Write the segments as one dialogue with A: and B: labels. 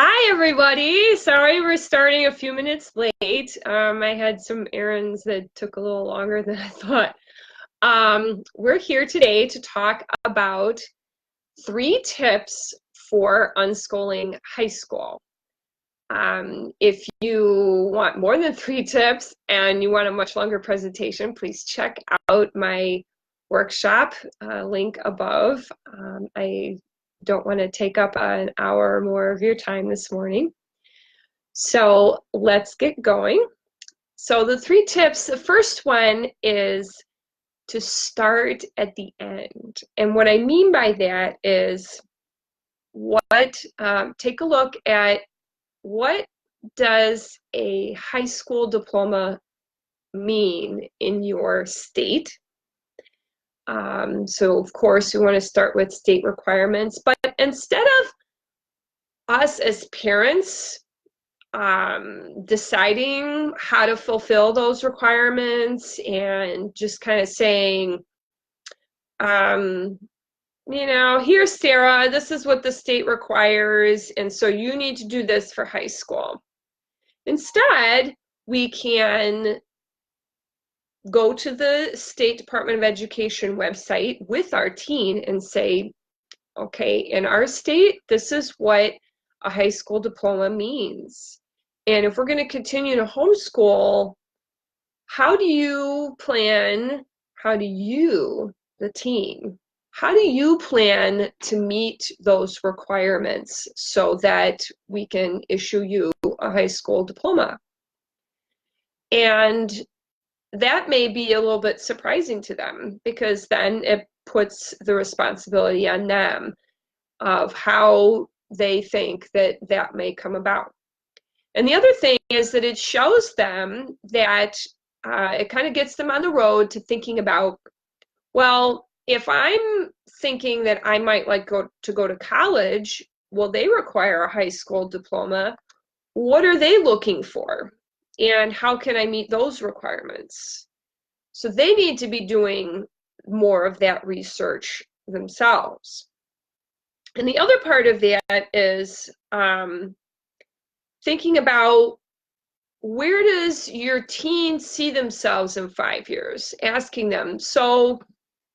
A: Hi, everybody. Sorry we're starting a few minutes late. I had some errands that took a little longer than I thought. We're here today to talk about 3 tips for unschooling high school. If you want more than 3 tips and you want a much longer presentation, please check out my workshop link above. I don't want to take up an hour or more of your time this morning. So let's get going. So the 3 tips, the first one is to start at the end. And what I mean by that is take a look at what does a high school diploma mean in your state. So of course we want to start with state requirements, but instead of us as parents deciding how to fulfill those requirements and just kind of saying, here's Sarah, this is what the state requires, and so you need to do this for high school. Instead, we can go to the State Department of Education website with our teen and say, okay, in our state, this is what a high school diploma means. And if we're going to continue to homeschool, the teen, how do you plan to meet those requirements so that we can issue you a high school diploma? And that may be a little bit surprising to them, because then it puts the responsibility on them of how they think that that may come about. And the other thing is that it shows them that it kind of gets them on the road to thinking about, well, if I'm thinking that I might like to go to college, well, they require a high school diploma. What are they looking for? And how can I meet those requirements? So they need to be doing more of that research themselves. And the other part of that is thinking about, where does your teen see themselves in 5 years? Asking them, so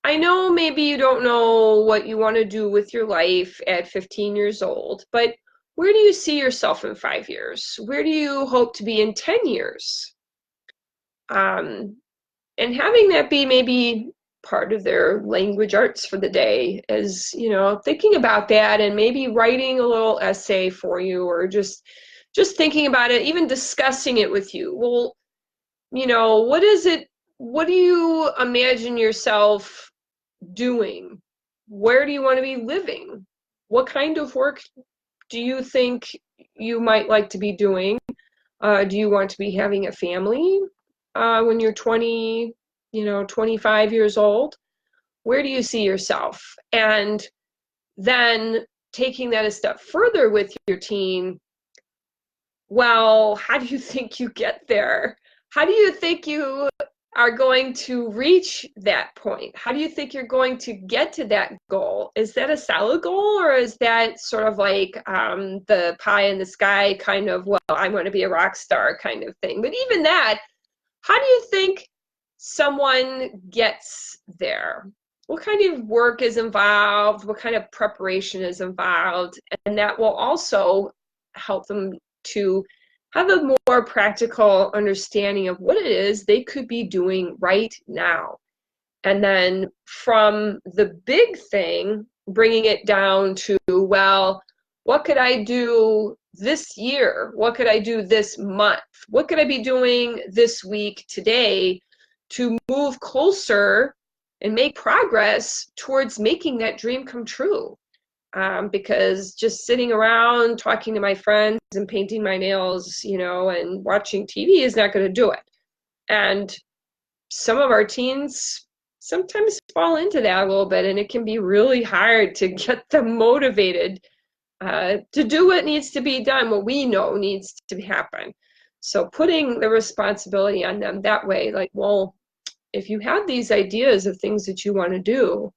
A: I know maybe you don't know what you want to do with your life at 15 years old, but where do you see yourself in 5 years? Where do you hope to be in 10 years? And having that be maybe part of their language arts for the day is, thinking about that and maybe writing a little essay for you, or just thinking about it, even discussing it with you. Well, what is it? What do you imagine yourself doing? Where do you want to be living? What kind of work do you think you might like to be doing? Do you want to be having a family when you're 20, 25 years old? Where do you see yourself? And then taking that a step further with your teen, well, how do you think you get there? How do you think you are going to reach that point? How do you think you're going to get to that goal? Is that a solid goal, or is that sort of like the pie in the sky kind of, well, I want to be a rock star kind of thing? But even that, how do you think someone gets there? What kind of work is involved? What kind of preparation is involved? And that will also help them to have a more practical understanding of what it is they could be doing right now. And then from the big thing, bringing it down to, well, what could I do this year? What could I do this month? What could I be doing this week, today, to move closer and make progress towards making that dream come true? Because just sitting around talking to my friends and painting my nails, and watching TV is not going to do it. And some of our teens sometimes fall into that a little bit, and it can be really hard to get them motivated to do what needs to be done, what we know needs to happen. So putting the responsibility on them that way, like, well, if you have these ideas of things that you want to do,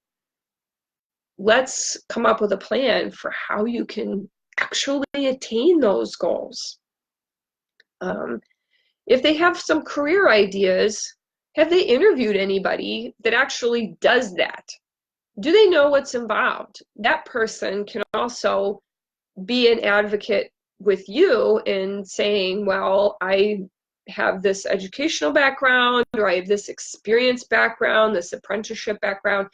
A: let's come up with a plan for how you can actually attain those goals? If they have some career ideas, have they interviewed anybody that actually does that? Do they know what's involved? That person can also be an advocate with you in saying, well, I have this educational background, or I have this experience background, this apprenticeship background,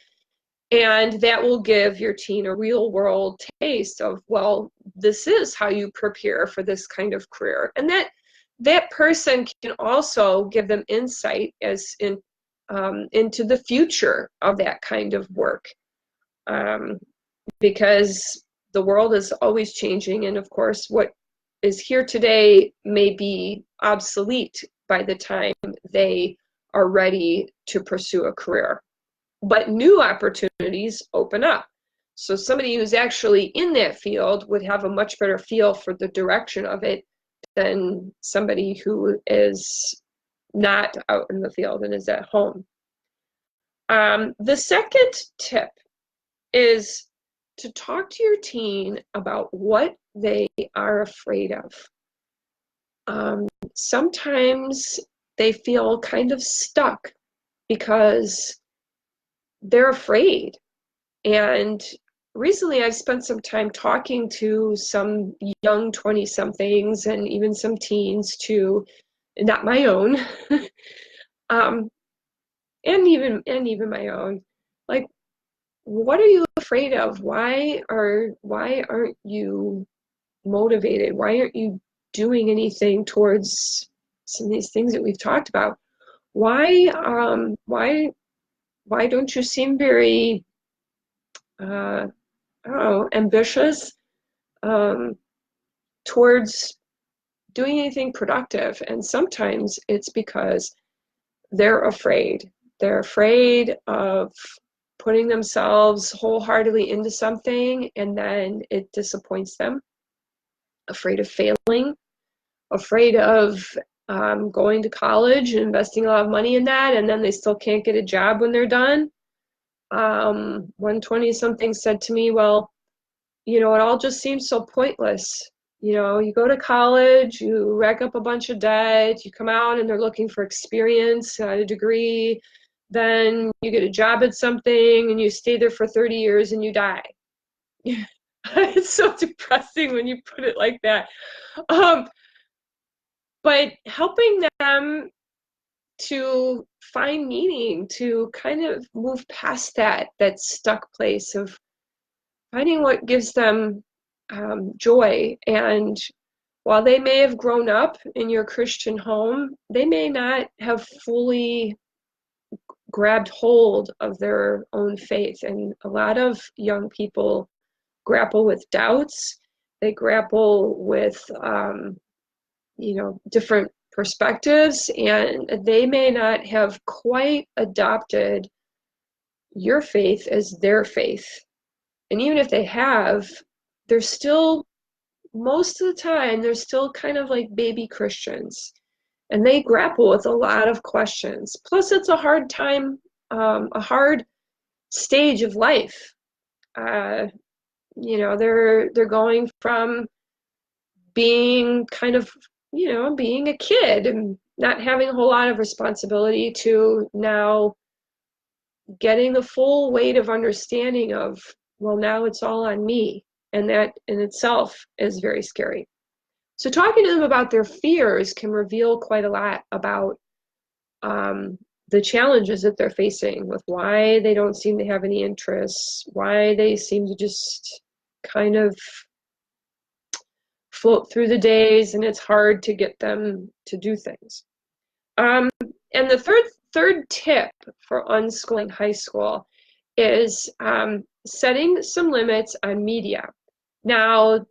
A: and that will give your teen a real world taste of, well, this is how you prepare for this kind of career. And that person can also give them insight into the future of that kind of work. Because the world is always changing, and of course what is here today may be obsolete by the time they are ready to pursue a career. But new opportunities open up. So somebody who's actually in that field would have a much better feel for the direction of it than somebody who is not out in the field and is at home. The second tip is to talk to your teen about what they are afraid of. Sometimes they feel kind of stuck because they're afraid. And recently I've spent some time talking to some young 20-somethings and even some teens too, not my own, and even my own. Like, what are you afraid of? Why aren't you motivated? Why aren't you doing anything towards some of these things that we've talked about? Why don't you seem very ambitious towards doing anything productive? And sometimes it's because they're afraid. They're afraid of putting themselves wholeheartedly into something and then it disappoints them. Afraid of failing. Afraid of going to college and investing a lot of money in that, and then they still can't get a job when they're done. One 20-something said to me, well, it all just seems so pointless. You go to college, you rack up a bunch of debt, you come out and they're looking for experience, a degree, then you get a job at something and you stay there for 30 years and you die. It's so depressing when you put it like that. But helping them to find meaning, to kind of move past that stuck place of finding what gives them joy. And while they may have grown up in your Christian home, they may not have fully grabbed hold of their own faith. And a lot of young people grapple with doubts. They grapple with different perspectives, and they may not have quite adopted your faith as their faith. And even if they have, they're still, most of the time, they're still kind of like baby Christians. And they grapple with a lot of questions. Plus, it's a hard time, a hard stage of life. They're going from being kind of, being a kid and not having a whole lot of responsibility to now getting the full weight of understanding of, well, now it's all on me. And that in itself is very scary. So talking to them about their fears can reveal quite a lot about the challenges that they're facing, with why they don't seem to have any interests, why they seem to just kind of float through the days and it's hard to get them to do things. And the third tip for unschooling high school is setting some limits on media. Now,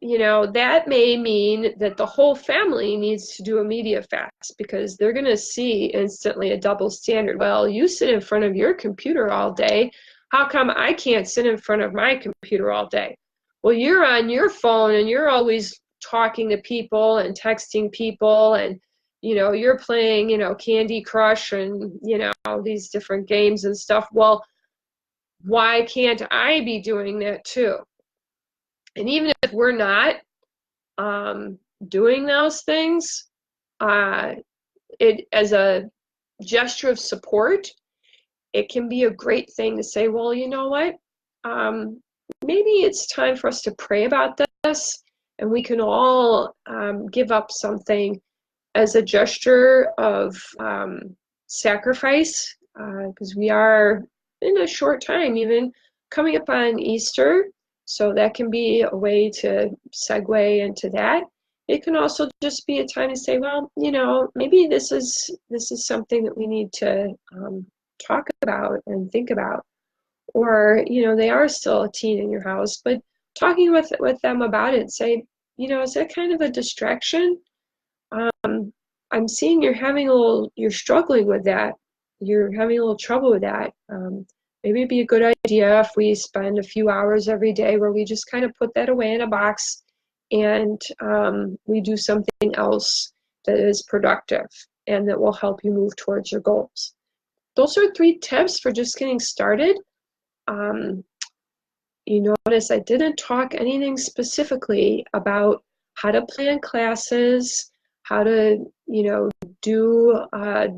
A: that may mean that the whole family needs to do a media fast, because they're going to see instantly a double standard. Well, you sit in front of your computer all day. How come I can't sit in front of my computer all day? Well, you're on your phone and you're always talking to people and texting people, and you're playing Candy Crush and these different games and stuff. Well, why can't I be doing that too? And even if we're not doing those things, it as a gesture of support, it can be a great thing to say, well, you know what? Maybe it's time for us to pray about this, and we can all give up something as a gesture of sacrifice, because we are in a short time even coming up on Easter, so that can be a way to segue into that. It can also just be a time to say, well, you know, maybe this is something that we need to talk about and think about. Or, you know, they are still a teen in your house, but talking with them about it, say, you know, is that kind of a distraction? I'm seeing you're struggling with that. You're having a little trouble with that. Maybe it'd be a good idea if we spend a few hours every day where we just kind of put that away in a box, and we do something else that is productive and that will help you move towards your goals. Those are 3 tips for just getting started. Um, you notice I didn't talk anything specifically about how to plan classes, how to, you know, do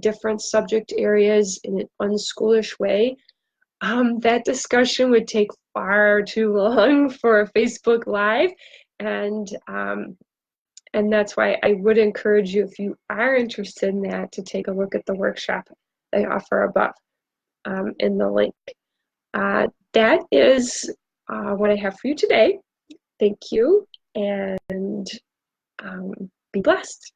A: different subject areas in an unschoolish way. That discussion would take far too long for a Facebook Live, and that's why I would encourage you, if you are interested in that, to take a look at the workshop they offer above in the link. That is what I have for you today. Thank you, and be blessed.